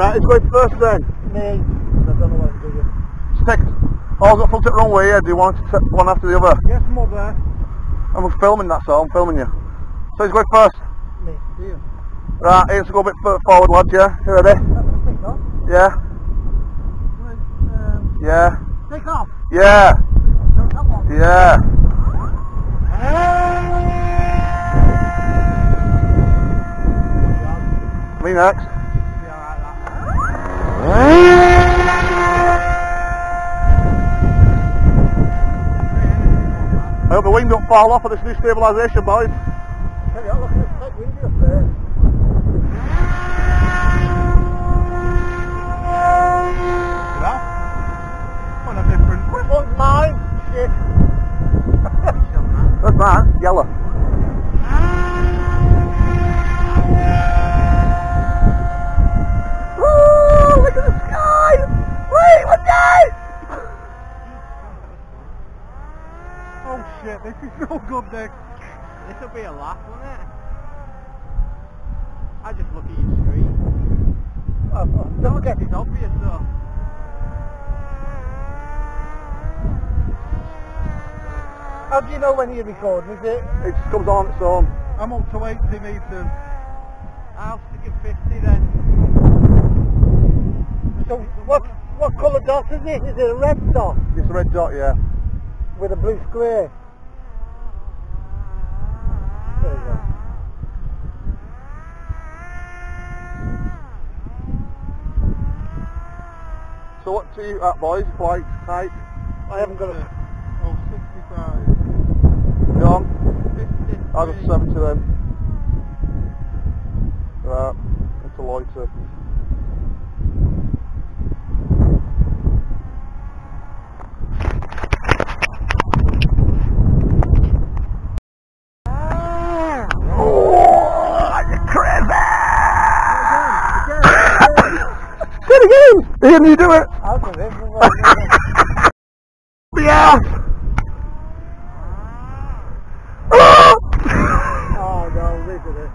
Right, it's going first then. Me. I don't know what I'm doing. Stick. All's got full to the wrong way here. Do you want to take one after the other? Yes, mother. I'm filming, that's all. I'm filming you. So he's going first. Me. See you. Right, Ian's to go a bit forward, lads, yeah? You ready? Take off. Yeah? Yeah? Take off. Yeah! No, come on. Yeah! Me next. I hope the wing don't fall off of this new stabilisation, boys. Look at this tight window up there. What a difference. Which one's mine? Shit. That's mine, yellow. Woo! Look at the sky! Wait, what's that? Oh shit, this is so good, Nick. This'll be a laugh, won't it? I just look at your screen. Don't get It's obvious though. How do you know when you're recording, is it? It just comes on its own. I'm up to 80 metres. I'll stick at 50 then. So what colour dot is it? Is it a red dot? It's a red dot, yeah. With a blue square? There you go. So what to you at, boys? Flight, type? I haven't got a... Oh, 65. John? 53. I got 70 then. Right, it's a loiter. Say it again! Ian, you do it! I'll do this. Yeah! Oh no, look at it.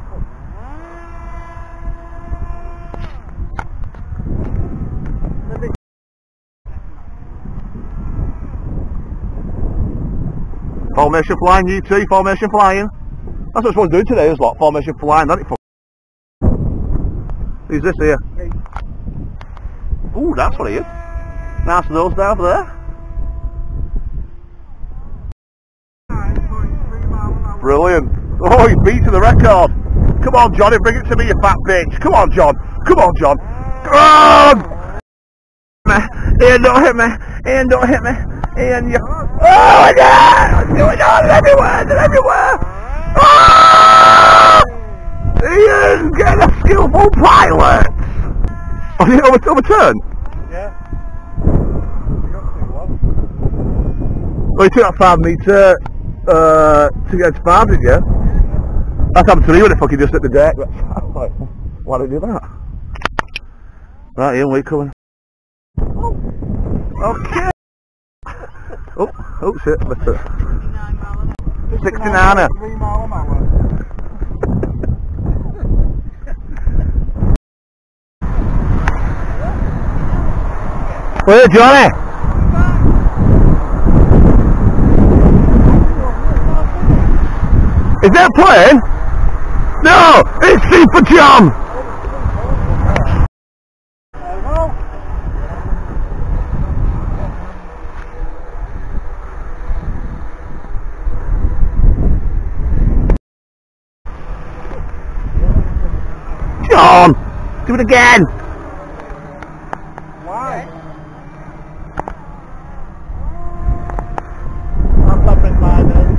Formation flying, UT, formation flying. That's what we're doing today, is like formation flying, isn't it? Who's this here? Me. Ooh, that's what he is. Nice nose down there. 9.3 miles an hour. Brilliant. Oh, he's beating the record. Come on, Johnny, bring it to me, you fat bitch. Come on, John. Come on, John. Come on! Ian, don't hit me. Ian, don't hit me. Ian, you... Oh, my God! What's going on? They're everywhere! They're everywhere! Ah! Ian, get a skillful pilot! Oh, you overturn? Yeah. You got to what? Well, you took that 5 metre to get to 5, didn't you? That's happened to me when it fucking just hit the deck. Like, why did you do that? Right, Ian, we're coming. Okay. Oh shit, missed it. 69. 3 mile an hour. Where, Johnny? Is that a plane? No, it's Super John. John, do it again. Why? I'm stopping by then.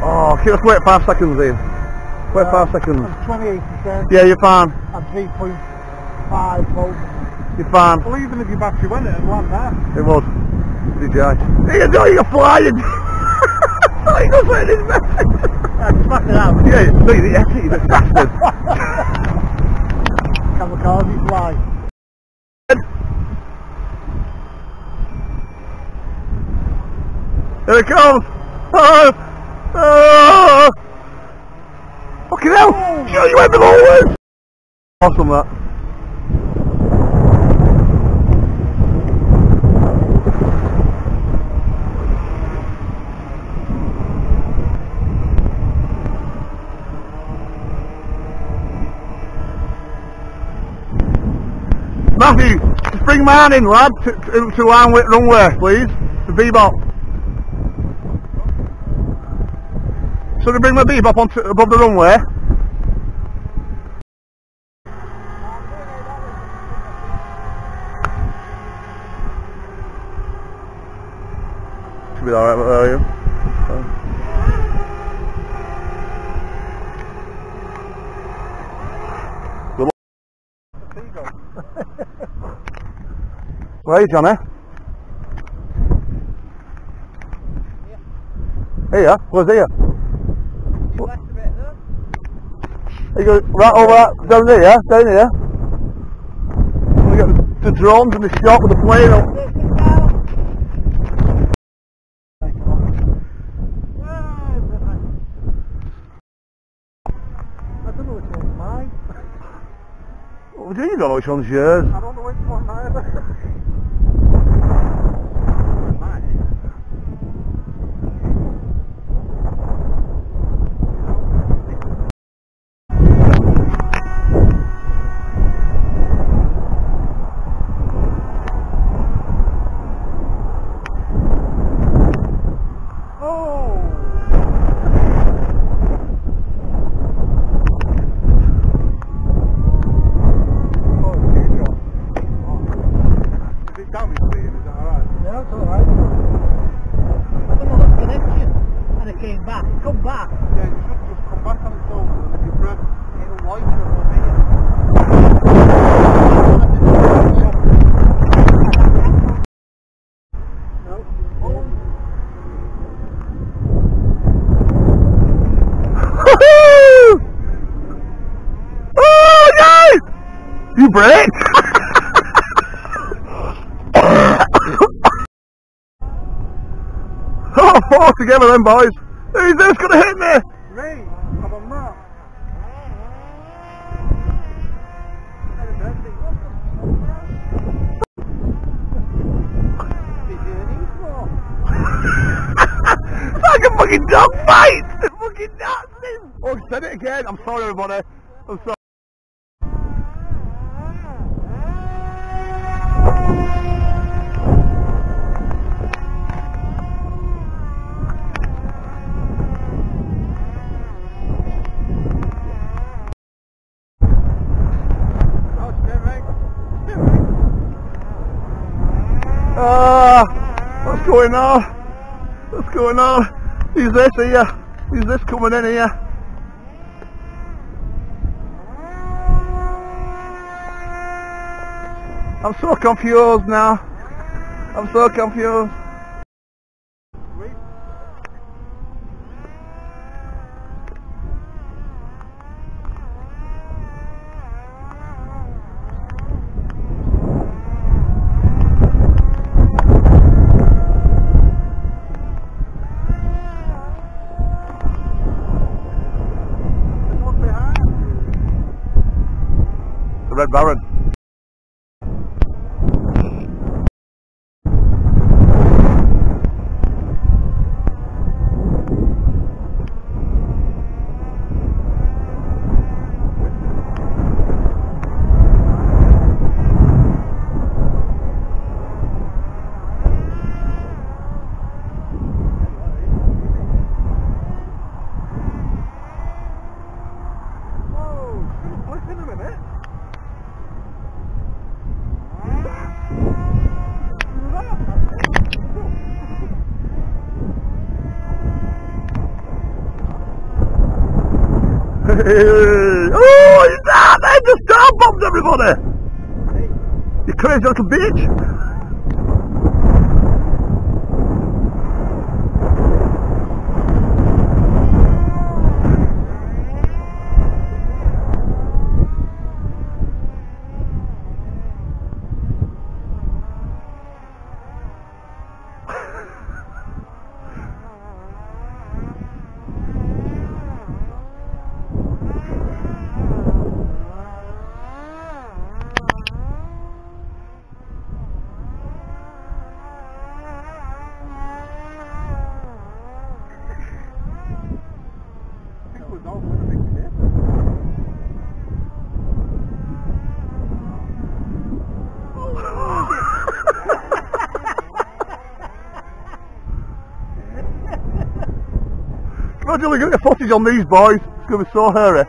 Oh, okay, let's wait 5 seconds, Ian. Wait 5 seconds. I'm 28%. Yeah, you're fine. I'm 3.5 volts. You're fine. Well, even if your battery went, it'd land that. It was. DJ. Ian, no, you're flying. Oh, he goes like this, man. I'd smack it out. Yeah, no, you little bastard. Kamikaze fly. Here it comes. Oh, oh. Fucking hell. Oh. You went below us. Awesome, that. Oi! Just bring mine in, lad, to line with runway, please. The BEBOP. So to bring my BEBOP onto above the runway. Should be alright, where are you? Where are you, Johnny? Here? Where's here? You left a bit there. You go right over that, down here, down here. We got the drones in the shop with the plane up. I don't know which one's mine. What do you know which one's yours? I don't know which one either. Come back. Yeah, you should just come back on its own and if you press, it'll light you up here. No. Oh, no! You brake? Oh, four together then, boys. Who's this gonna hit me? Me, I'm a man. It's like a fucking dog fight! It's fucking nuts! Oh, said it again. I'm sorry, everybody. I'm sorry. What's going on? What's going on? Who's this here? Who's this coming in here? I'm so confused now. I'm so confused. The Red Baron. Oh, he's there, man! Just star bombed everybody! You crazy little bitch! Imagine looking at the footage on these boys. It's going to be so hairy.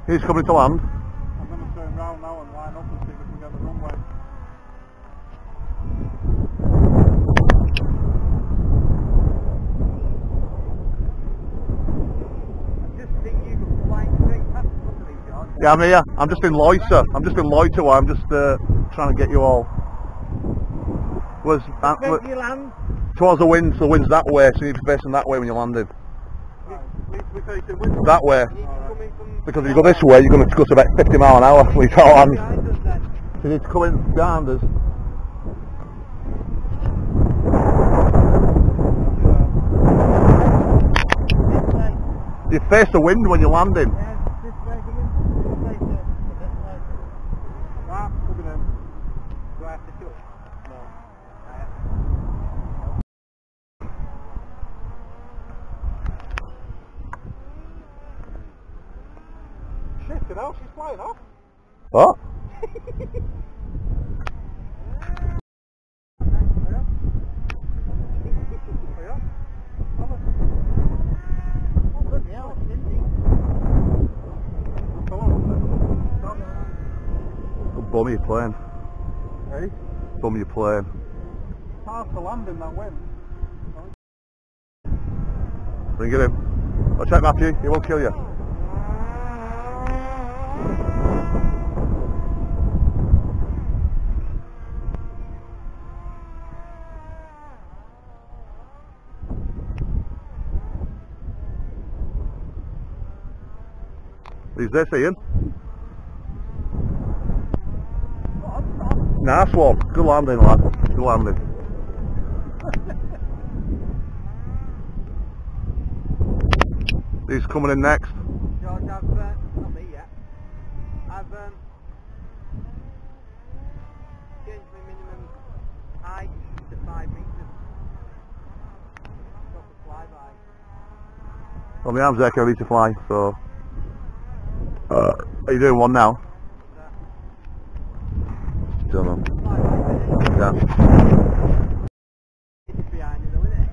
He's coming to land. I'm going to turn round now and line up and see if we can get the runway. I just think you can fly straight past the front of these yards. Yeah, I'm here. I'm just in loiter. I'm just in loiter while I'm just trying to get you all. Where do you land? Towards the wind, so the wind's that way, so you need to be facing that way when you're landing. We face it with That way. Coming from Because if you go this way, you're going to go to about 50 mile an hour when you can't land. behind us then. So you need to come in behind us. This way. You face the wind when you're landing. Yeah, this way again. This way, this way. Ah, look at him. Do I have to shoot? No. I have Shit, get out, she's flying off. What? Bum your plane. Hey? Bum your plane. It's hard to land in that wind. Bring it in. I'll check Matthew, he won't kill you. He's this, Ian. Nice one. Good landing, lad. Good landing. He's coming in next. George, I've, not me yet. I've changed my minimum height to 5 metres. Got the flyby. Well, my arms there, ready to fly, so... are you doing one now? Don't know. Yeah. It's behind you though, isn't it?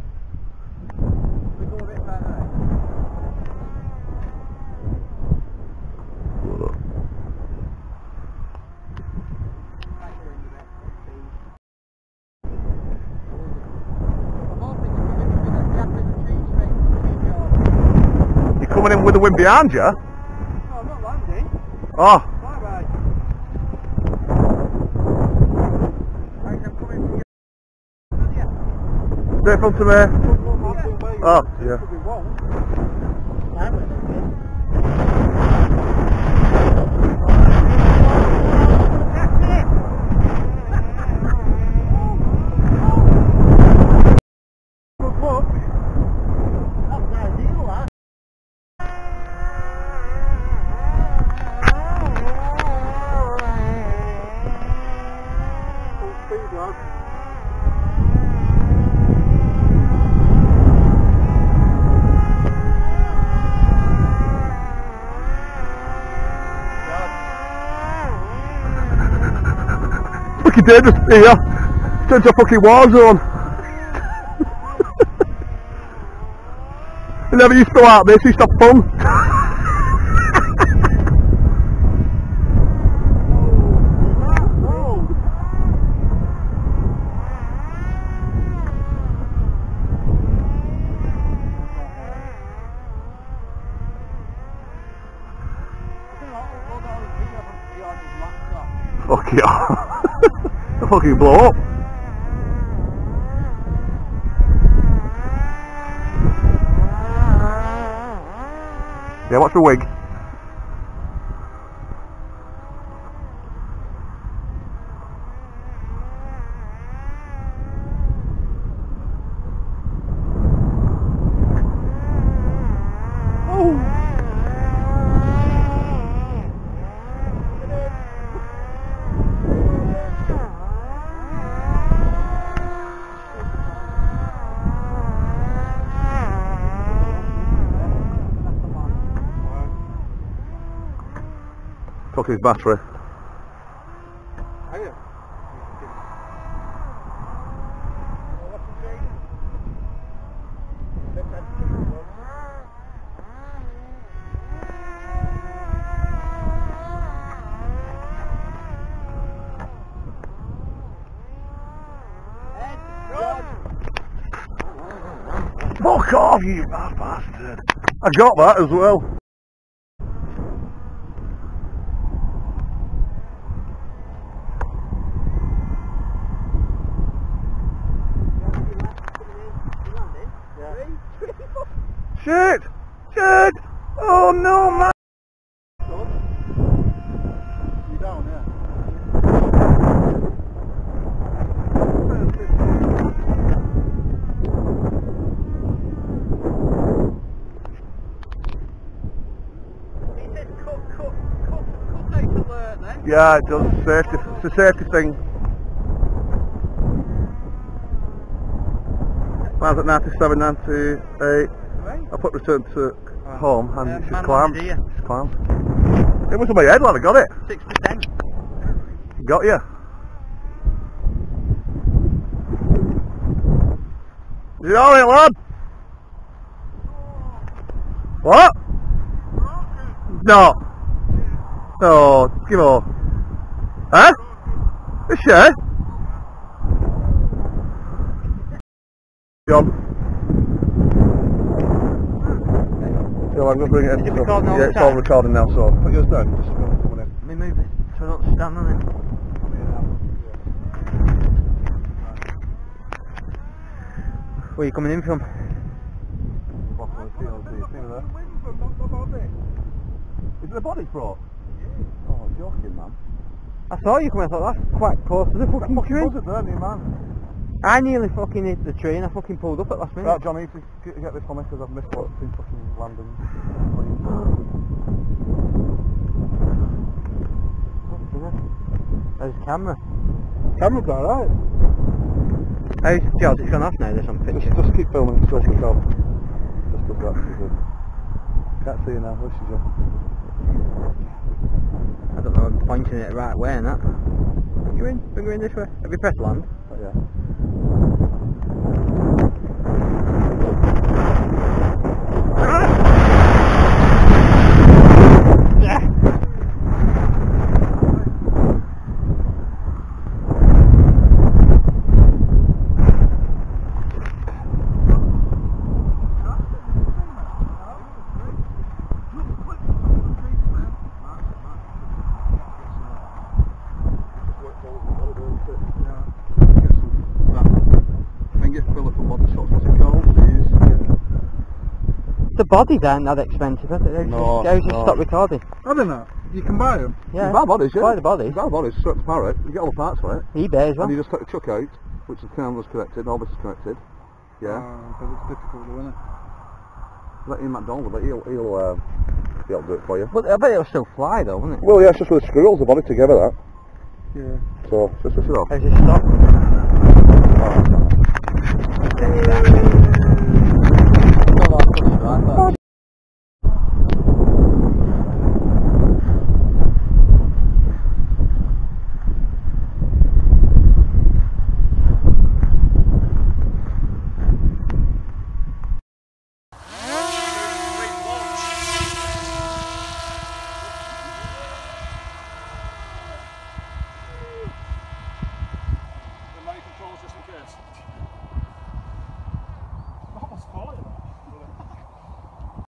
We go a bit further. You're coming in with the wind behind you? No, I'm not landing. Oh, Bye bye. Right, I'm coming to you. straight front to me. Oh, yeah. Fucking dangerous here. Turn to a fucking war zone. It never used to be like this, it used to have fun. Fuck yeah. fucking blow up. Yeah, watch the wig. Took his battery. Fuck off, you bad bastard! I got that as well. Shit! Shit! Oh no, man! You down, yeah? He said cut out alert then. Yeah, it does. Safety. It's a safety thing. Mine's at 97, 98. I put return to home and she's clammed. She's clammed. It was on my head when I got it. 6%. Got you. You alright, lad? What? No. No, give on. Huh? Is she? John. So I'm going to bring it in. Is it recording all yeah, the it's all time? recording now, so what yours down? Just coming in. Let me move it so I don't stand on it. Where are you coming in from? Is it the body brought? Oh, joking, man. I saw you coming, I thought that's quite close to the fucking tree. Was it there, man? I nearly fucking hit the tree and I fucking pulled up at last minute. Right, Johnny, you need to get this for me because I've missed what's been fucking landing. How's the camera? Camera's alright. How's George? It's gone off now, there's some pictures. Just keep filming, it's still control. Just does that, she's good. Can't see you now, where's she, John? I don't know, I'm pointing it the right way and that. Bring her in this way. Have you pressed land? Oh, yeah. The bodies aren't that expensive, are they? No, just no. stop recording. I don't know. You can buy them. Yeah. You buy bodies, yeah. Buy the bodies. You buy bodies, straight to Parrot, you get all the parts for it. eBay as well. And you just take the chuck out, which the camera's connected, all this is connected. Yeah. But it's difficult though, isn't it? Let Ian McDonald, but he'll be able to do it for you. But I bet it'll still fly though, won't it? Well, yeah, it's just with the screws, the body together, that. Yeah. So, just a shut off. How's it stop?